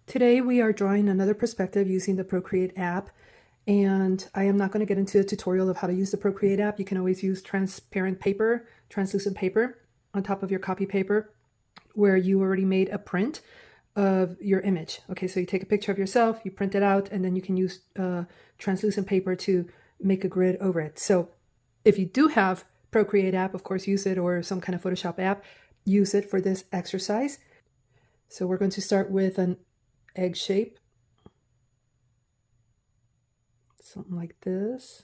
Today we are drawing another perspective using the Procreate app, and I am not going to get into a tutorial of how to use the Procreate app. You can always use transparent paper, translucent paper on top of your copy paper where you already made a print of your image. Okay, so you take a picture of yourself, you print it out, and then you can use translucent paper to make a grid over it. So if you do have Procreate app, of course, use it, or some kind of Photoshop app, use it for this exercise. So we're going to start with an egg shape, something like this.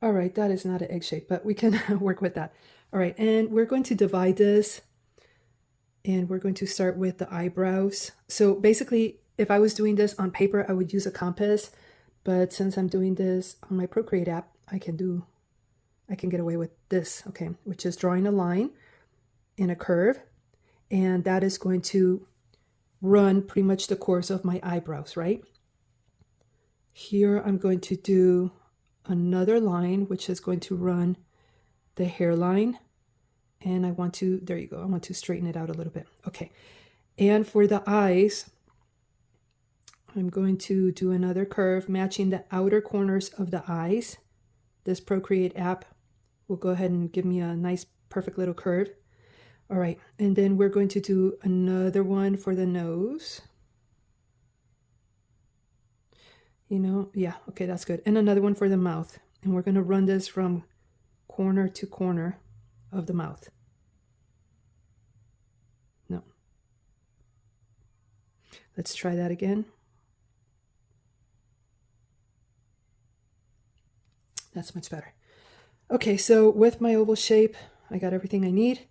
All right, that is not an egg shape, but we can work with that. All right, and we're going to divide this, and we're going to start with the eyebrows. So basically, if I was doing this on paper, I would use a compass, but since I'm doing this on my Procreate app, I can get away with this, okay, which is drawing a line in a curve, and that is going to run pretty much the course of my eyebrows, right? Here I'm going to do another line, which is going to run the hairline, and I want to, there you go, I want to straighten it out a little bit. Okay, and for the eyes, I'm going to do another curve matching the outer corners of the eyes. This Procreate app will go ahead and give me a nice, perfect little curve. All right, and then we're going to do another one for the nose. You know, yeah, okay, that's good. And another one for the mouth. And we're going to run this from corner to corner of the mouth. No. Let's try that again. That's much better. Okay, so with my oval shape, I got everything I need.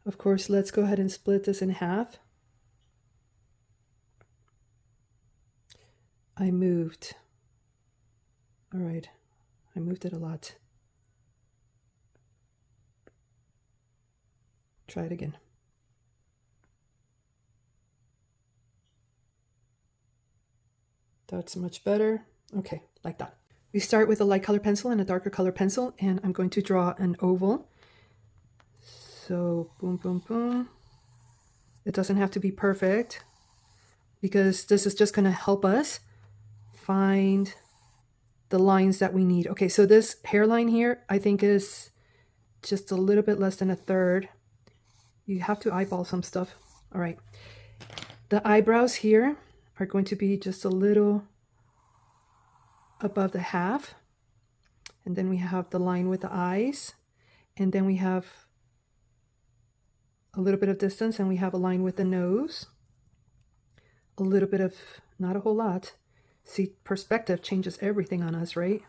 Of course, let's go ahead and split this in half. I moved. All right, I moved it a lot. Try it again. That's much better. Okay, like that. We start with a light color pencil and a darker color pencil, and I'm going to draw an oval. So boom, boom, boom. It doesn't have to be perfect because this is just going to help us find the lines that we need. Okay, so this hairline here, I think is just a little bit less than a third. You have to eyeball some stuff. All right. The eyebrows here are going to be just a little above the half. And then we have the line with the eyes. And then we have a little bit of distance, and we have a line with the nose. A little bit of, not a whole lot. See, perspective changes everything on us, right?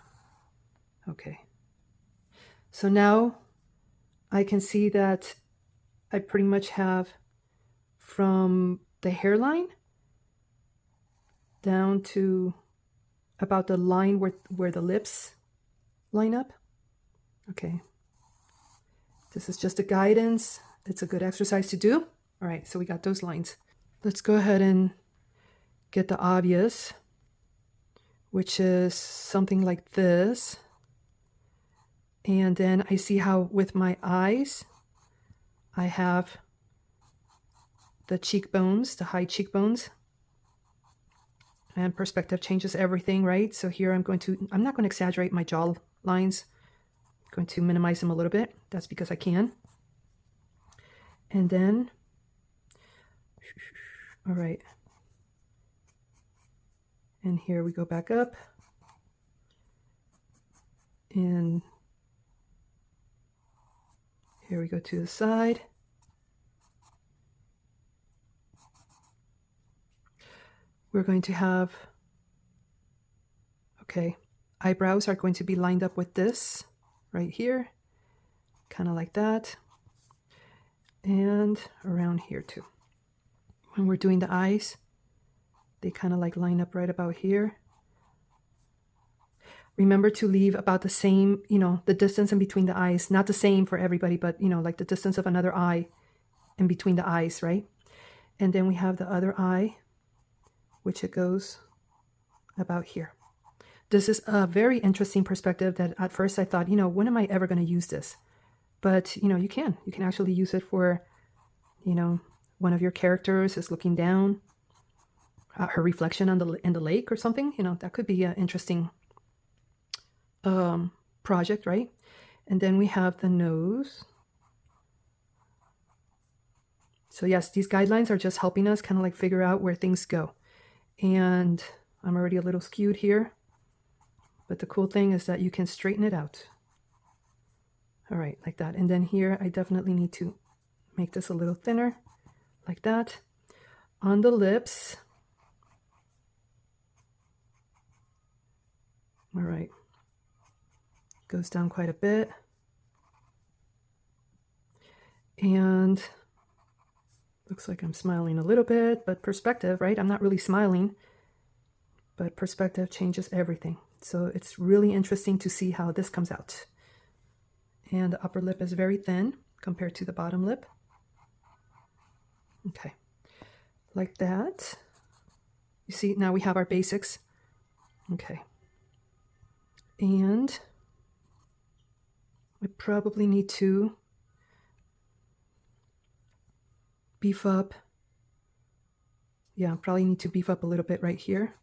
Okay. So now I can see that I pretty much have from the hairline down to about the line where the lips line up. Okay. This is just a guidance. It's a good exercise to do. All right, so we got those lines. Let's go ahead and get the obvious, which is something like this. And then I see how with my eyes, I have the cheekbones, the high cheekbones. And perspective changes everything, right? So here I'm not going to exaggerate my jaw lines. I'm going to minimize them a little bit. That's because I can. And then, all right. And here we go back up. And here we go to the side. We're going to have, okay, eyebrows are going to be lined up with this right here, kind of like that. And around here too. When we're doing the eyes, they kind of like line up right about here. Remember to leave about the same, you know, the distance in between the eyes, not the same for everybody, but you know, like the distance of another eye in between the eyes, right? And then we have the other eye, which it goes about here. This is a very interesting perspective that at first I thought, you know, when am I ever going to use this? But, you know, you can actually use it for, you know, one of your characters is looking down, her reflection on in the lake or something. You know, that could be an interesting project, right? And then we have the nose. So yes, these guidelines are just helping us kind of like figure out where things go. And I'm already a little skewed here, but the cool thing is that you can straighten it out. All right, like that. And then here, I definitely need to make this a little thinner, like that. On the lips. All right. Goes down quite a bit. And looks like I'm smiling a little bit, but perspective, right? I'm not really smiling, but perspective changes everything. So it's really interesting to see how this comes out. And the upper lip is very thin compared to the bottom lip. Okay, like that. You see, now we have our basics. Okay. And I probably need to beef up. Yeah, probably need to beef up a little bit right here.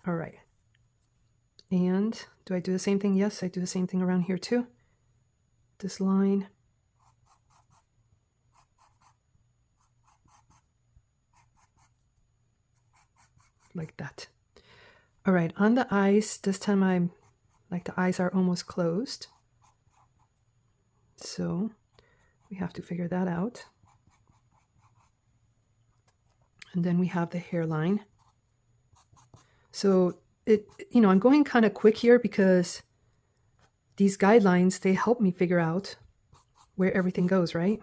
All right. And do I do the same thing? Yes, I do the same thing around here too. This line. Like that. All right, on the eyes, this time I'm like the eyes are almost closed. So we have to figure that out. And then we have the hairline. So I'm going kind of quick here because these guidelines, they help me figure out where everything goes, right?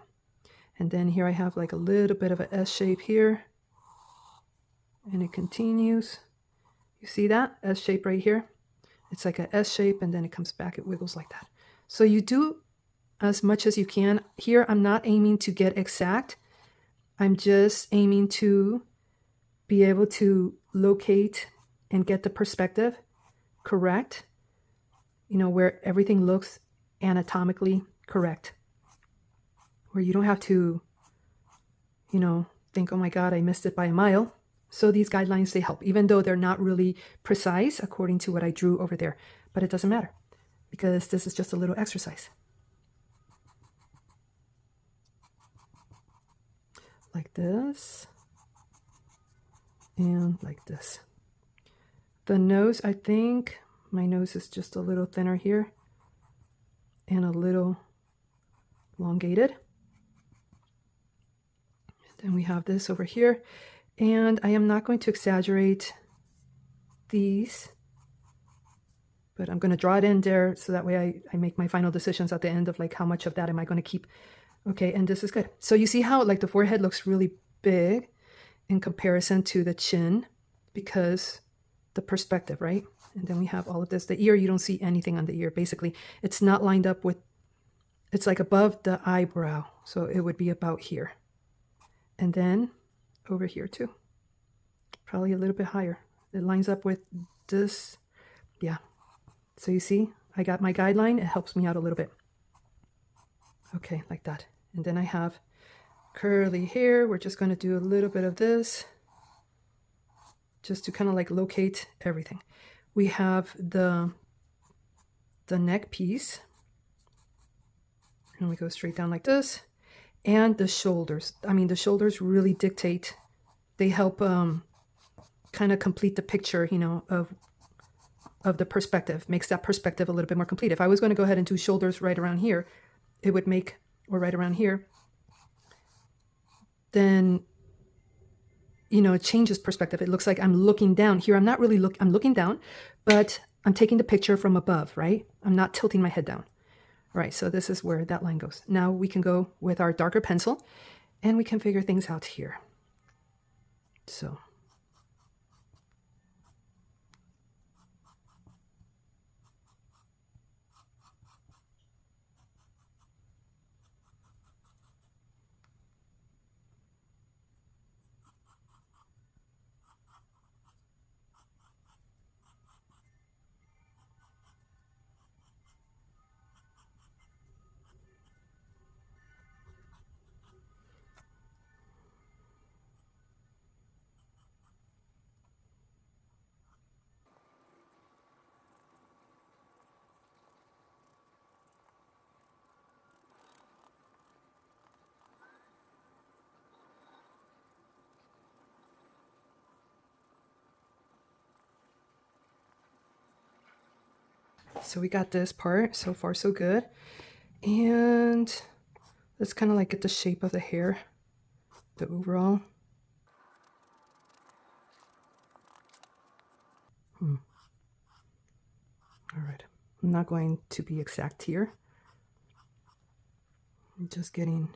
And then here I have like a little bit of an S shape here. And it continues. You see that S shape right here? It's like an S shape and then it comes back, it wiggles like that. So you do as much as you can. Here I'm not aiming to get exact. I'm just aiming to be able to locate and get the perspective correct, where everything looks anatomically correct, where you don't have to, think, oh my God, I missed it by a mile. So these guidelines, they help, even though they're not really precise according to what I drew over there, but it doesn't matter because this is just a little exercise. Like this and like this. The nose, I think my nose is just a little thinner here and a little elongated. Then we have this over here. And I am not going to exaggerate these, but I'm going to draw it in there so that way I make my final decisions at the end of like how much of that am I going to keep. Okay, and this is good. So you see how like the forehead looks really big in comparison to the chin because the perspective, right? And then we have all of this. The ear, you don't see anything on the ear. Basically, it's not lined up with, it's like above the eyebrow. So it would be about here. And then over here too, probably a little bit higher. It lines up with this. Yeah. So you see, I got my guideline. It helps me out a little bit. Okay, like that. And then I have curly hair. We're just going to do a little bit of this just to kind of like locate everything. We have the neck piece. And we go straight down like this. And the shoulders. I mean, the shoulders really dictate. They help kind of complete the picture, of the perspective. Makes that perspective a little bit more complete. If I was going to go ahead and do shoulders right around here, it would make, or right around here, then, it changes perspective. It looks like I'm looking down. Here, I'm not really I'm looking down, but I'm taking the picture from above, right? I'm not tilting my head down. Right, so this is where that line goes. Now we can go with our darker pencil and we can figure things out here. So. So we got this part. So far, so good. And let's kind of like get the shape of the hair, the overall. All right. I'm not going to be exact here. I'm just getting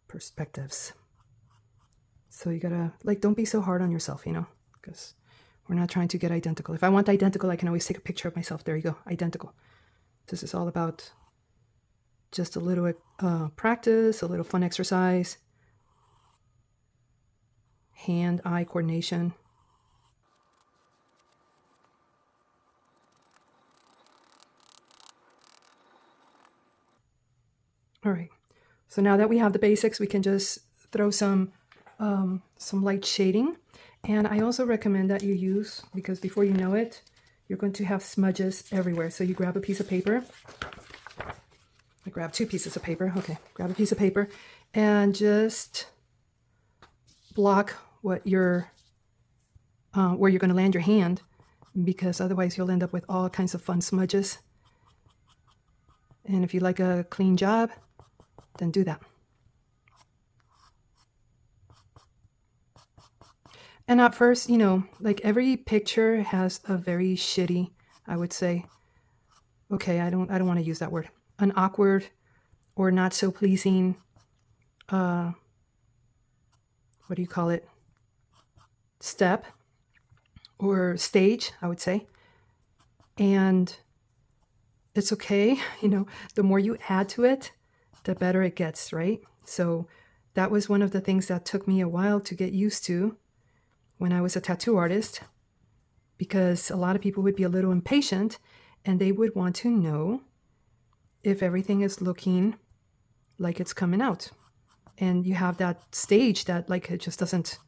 perspectives. So you gotta, like, don't be so hard on yourself, you know, because we're not trying to get identical. If I want identical, I can always take a picture of myself. There you go, identical. This is all about just a little practice, a little fun exercise, hand-eye coordination. All right, so now that we have the basics, we can just throw some light shading. And I also recommend that you use, because before you know it, you're going to have smudges everywhere. So you grab a piece of paper. I grab 2 pieces of paper. Okay, grab a piece of paper and just block what you're, where you're going to land your hand, because otherwise you'll end up with all kinds of fun smudges. And if you like a clean job, then do that. And at first, you know, like every picture has a very shitty, I would say, okay, I don't want to use that word, an awkward or not so pleasing, what do you call it, step or stage, I would say. And it's okay, you know, the more you add to it, the better it gets, right? So that was one of the things that took me a while to get used to when I was a tattoo artist, because a lot of people would be a little impatient and they would want to know if everything is looking like it's coming out. And you have that stage that like it doesn't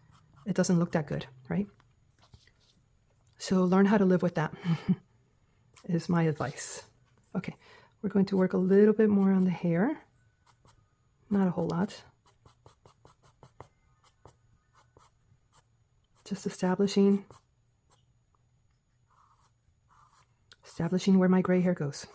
look that good, right? So learn how to live with that is my advice. Okay, we're going to work a little bit more on the hair. Not a whole lot. Just establishing where my gray hair goes.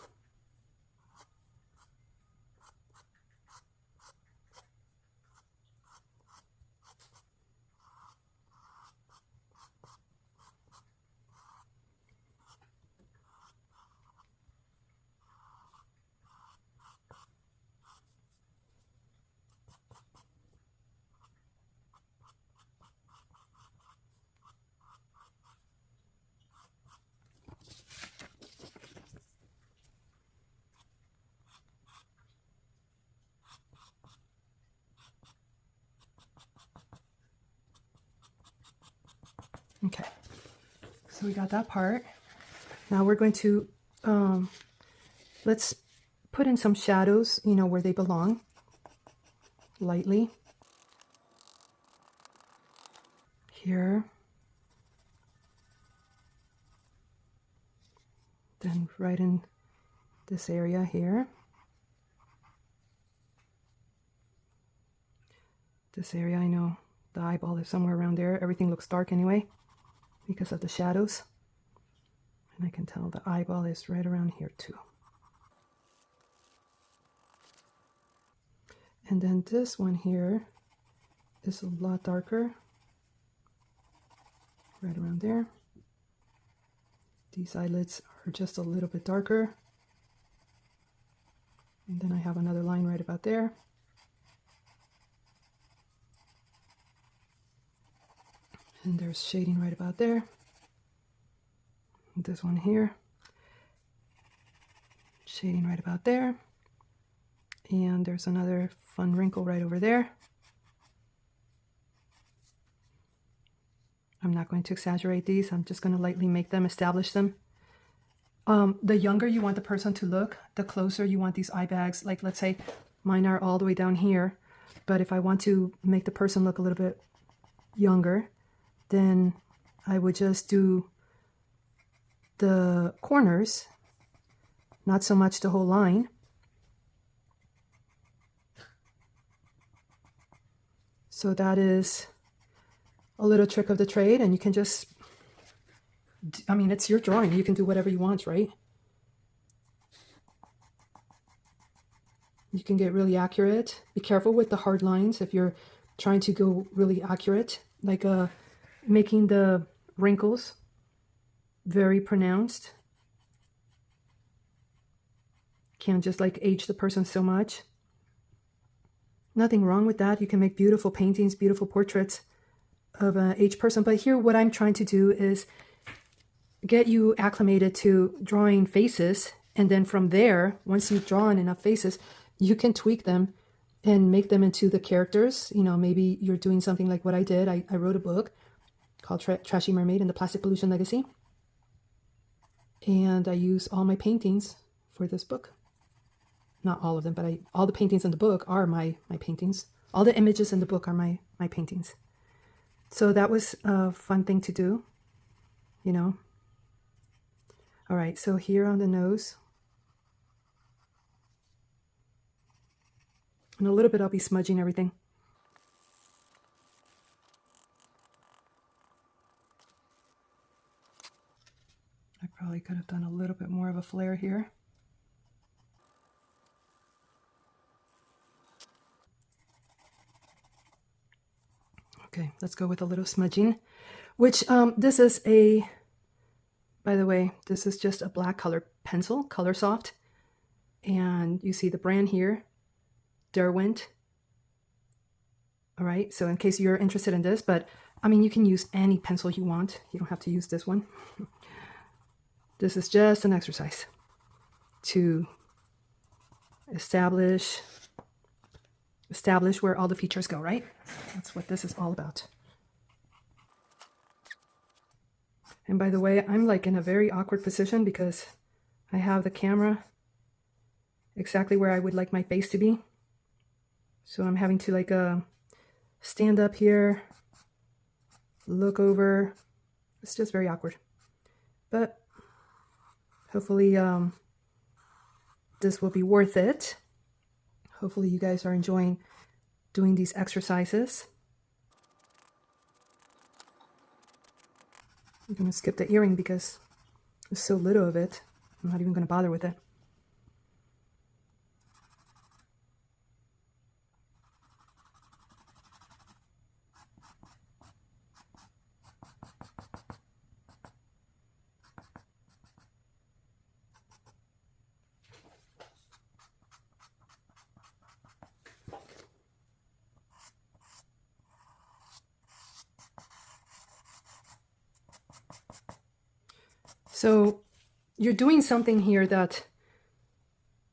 Okay, so we got that part. Now we're going to, let's put in some shadows, you know, where they belong, lightly. Here. Then right in this area here. This area, I know the eyeball is somewhere around there. Everything looks dark anyway because of the shadows. And I can tell the eyeball is right around here too. And then this one here is a lot darker. Right around there. These eyelids are just a little bit darker. And then I have another line right about there. And there's shading right about there. This one here. Shading right about there. And there's another fun wrinkle right over there. I'm not going to exaggerate these. I'm just going to lightly make them, establish them. The younger you want the person to look, the closer you want these eye bags. Like, let's say mine are all the way down here. But if I want to make the person look a little bit younger, then I would just do the corners, not so much the whole line. So that is a little trick of the trade, and you can just I mean, it's your drawing. You can do whatever you want, right? You can get really accurate. Be careful with the hard lines if you're trying to go really accurate, like making the wrinkles very pronounced. Can't just like age the person so much. Nothing wrong with that. You can make beautiful paintings, beautiful portraits of an aged person. But here what I'm trying to do is get you acclimated to drawing faces. And then from there, once you've drawn enough faces, you can tweak them and make them into the characters. You know, maybe you're doing something like what I did. I wrote a book called Trashy Mermaid and the Plastic Pollution Legacy. And I use all my paintings for this book. Not all of them, but all the paintings in the book are my paintings. All the images in the book are my paintings. So that was a fun thing to do, you know. All right, so here on the nose, and a little bit I'll be smudging everything. I probably could have done a little bit more of a flare here. Okay, let's go with a little smudging, which this is a, by the way, this is just a black color pencil, Colorsoft. And you see the brand here, Derwent. All right, so in case you're interested in this, but I mean, you can use any pencil you want. You don't have to use this one. This is just an exercise to establish where all the features go, right? That's what this is all about. And by the way, I'm like in a very awkward position because I have the camera exactly where I would like my face to be. So I'm having to like stand up here, look over. It's just very awkward. But hopefully this will be worth it. Hopefully you guys are enjoying doing these exercises. I'm going to skip the earring because there's so little of it. I'm not even going to bother with it. So you're doing something here that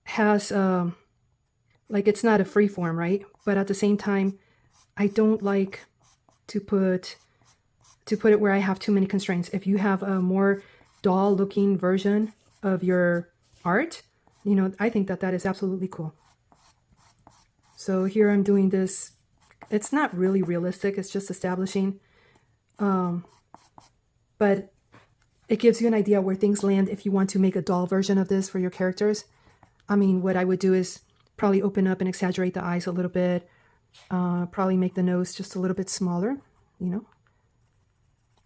has, like, it's not a free form, right? But at the same time, I don't like to put it where I have too many constraints. If you have a more doll looking version of your art, you know, I think that that is absolutely cool. So here I'm doing this. It's not really realistic. It's just establishing. But it gives you an idea where things land if you want to make a doll version of this for your characters. I mean, what I would do is probably open up and exaggerate the eyes a little bit. Probably make the nose just a little bit smaller, you know,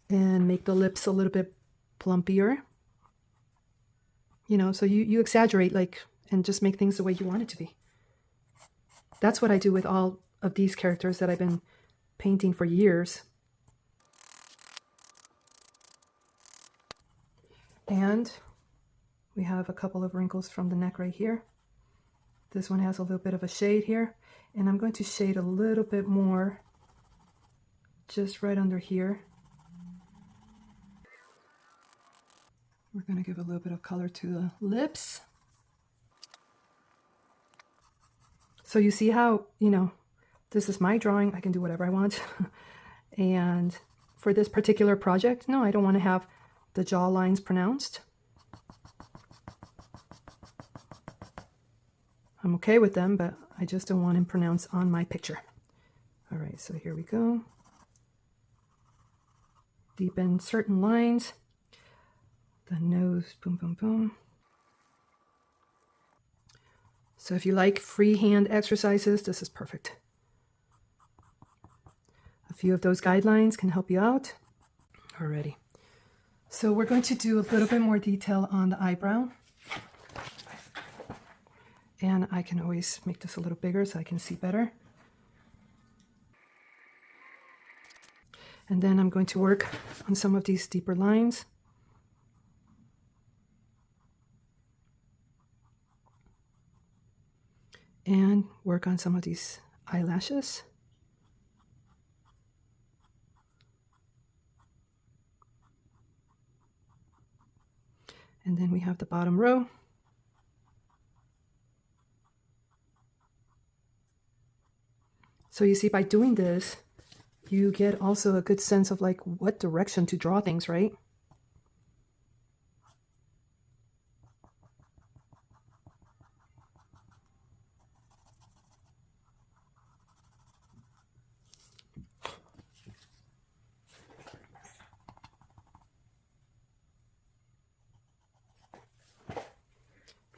and make the lips a little bit plumpier. You know, so you exaggerate, like, and just make things the way you want it to be. That's what I do with all of these characters that I've been painting for years. And we have a couple of wrinkles from the neck right here. This one has a little bit of a shade here, and I'm going to shade a little bit more just right under here. We're going to give a little bit of color to the lips. So you see how, you know, this is my drawing. I can do whatever I want. And for this particular project, no, I don't want to have the jaw lines pronounced. I'm okay with them, but I just don't want them pronounced on my picture. All right, so here we go. Deepen certain lines. The nose, boom, boom, boom. So if you like freehand exercises, this is perfect. A few of those guidelines can help you out. Alrighty. So we're going to do a little bit more detail on the eyebrow. And I can always make this a little bigger so I can see better. And then I'm going to work on some of these deeper lines. And work on some of these eyelashes. And then we have the bottom row. So you see, by doing this, you get also a good sense of like what direction to draw things, right?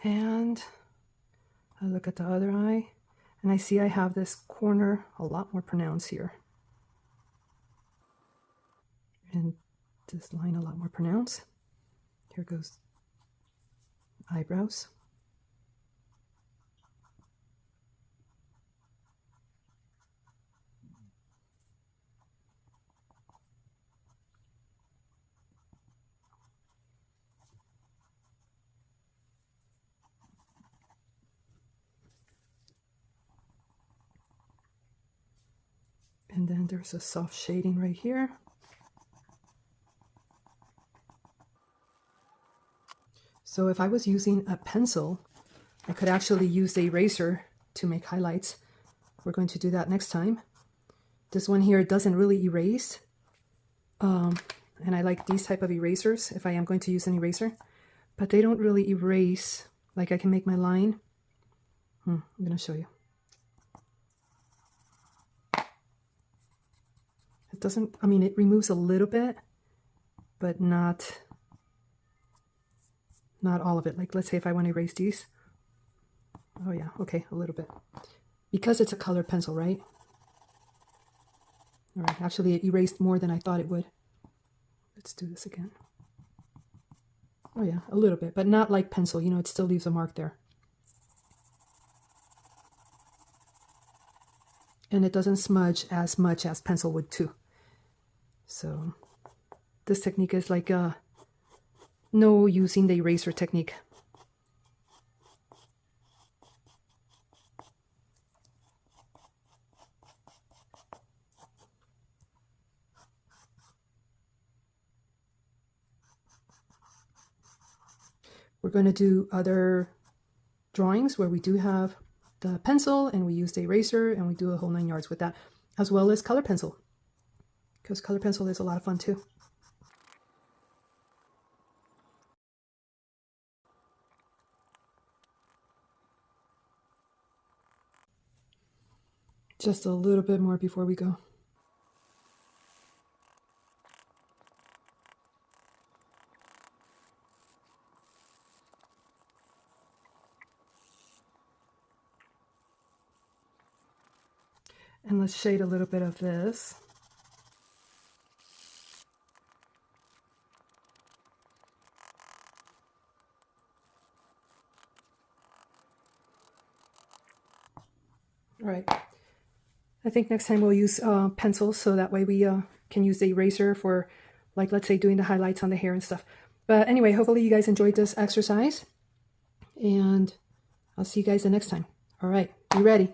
And I look at the other eye, and I see I have this corner a lot more pronounced here. And this line a lot more pronounced. Here goes eyebrows. And then there's a soft shading right here. So if I was using a pencil, I could actually use the eraser to make highlights. We're going to do that next time. This one here doesn't really erase. And I like these type of erasers if I am going to use an eraser. But they don't really erase. Like I can make my line. I'm going to show you. It doesn't, I mean, it removes a little bit, but not all of it. Like let's say if I want to erase these. Oh yeah, okay, a little bit. Because it's a colored pencil, right? All right, actually it erased more than I thought it would. Let's do this again. Oh yeah, a little bit, but not like pencil, you know, it still leaves a mark there. And it doesn't smudge as much as pencil would too. So this technique is like no using the eraser technique. We're going to do other drawings where we do have the pencil and we use the eraser and we do a whole 9 yards with that, as well as color pencil, because color pencil is a lot of fun too. Just a little bit more before we go. And let's shade a little bit of this. All right. I think next time we'll use pencils, so that way we can use the eraser for, like, let's say doing the highlights on the hair and stuff. But anyway, hopefully you guys enjoyed this exercise, and I'll see you guys the next time. All right, be ready.